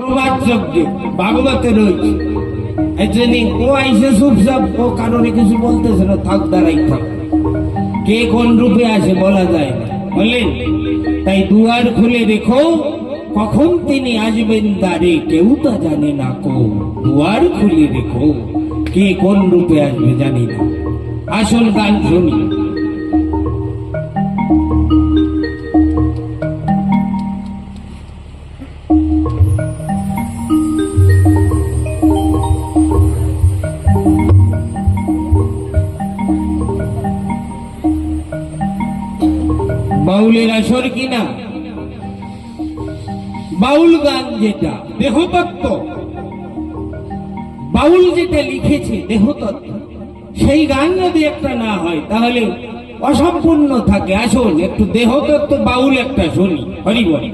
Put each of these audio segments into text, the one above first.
প্রবাচক ভাগবতে রয়েছে। এই জন্য ও আইসে চুপচাপ, ও কারণে কিছু বলতেছে না, থাক দাঁড়াই থাক। কে কোন রূপে আসে বলা যায় না, বললেন। তাই দুয়ার খুলে রেখো, কখন তিনি আসবেন দ্বারে কেউ তা জানে না কো। দুয়ার খুলে রেখো, কে কোন রূপে আসবে জানি না। আসল গান শুনি। বাউলের আসর কিনা, বাউল গান যেটা দেহতত্ত্ব, বাউল যেটা লিখেছে দেহতত্ত্ব, সেই গান যদি একটা না হয় তাহলে অসম্পূর্ণ থাকে। আসল একটু দেহতত্ত্ব বাউল একটা শুনি। হরি বল।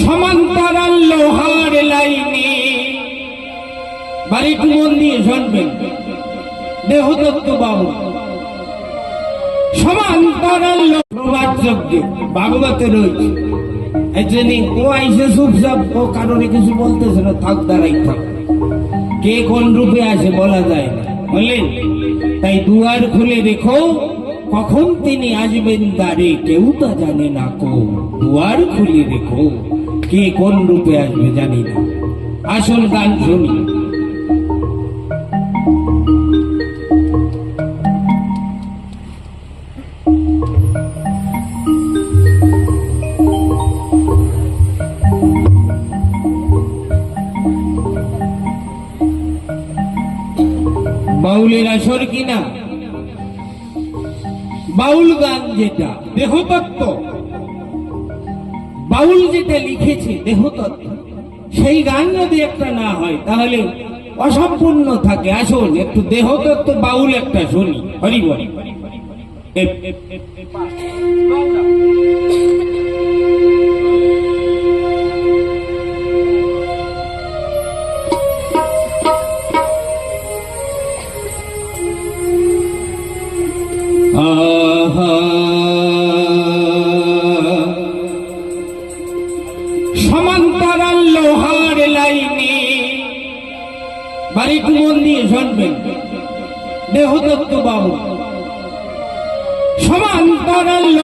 সমান্তরাল লোহার লাইনে, বাড়িটি মন দিয়ে শুনবেন, দেহতত্ত্ব বাবু। সমান্তরাল প্রবাচক ভাগবতে রয়েছে। এই জন্য ও আইসে চুপচাপ, ও কারণে কিছু বলতেছে না, থাক দাঁড়াই থাক। কে কোন রূপে আসে বলা যায় না, বললেন। তাই দুয়ার খুলে রেখো, কখন তিনি আসবেন দ্বারে কেউ তা জানে না কো। দুয়ার খুলে রেখো, কে কোন রূপে আসবে জানি না। আসল গান শুনি। বাউলের আসর কিনা, বাউল গান যেটা দেহতত্ত্ব, বাউল যেটা লিখেছে দেহতত্ত্ব, সেই গান যদি একটা না হয় তাহলে অসম্পূর্ণ থাকে। আসল একটু দেহতত্ত্ব বাউল একটা শুনি। হরি বল। সমান্তরাল লোহার লাইনে, বাড়িটি মন দিয়ে শুনবেন, দেহতত্ত্ব বাবু। সমান্তরাল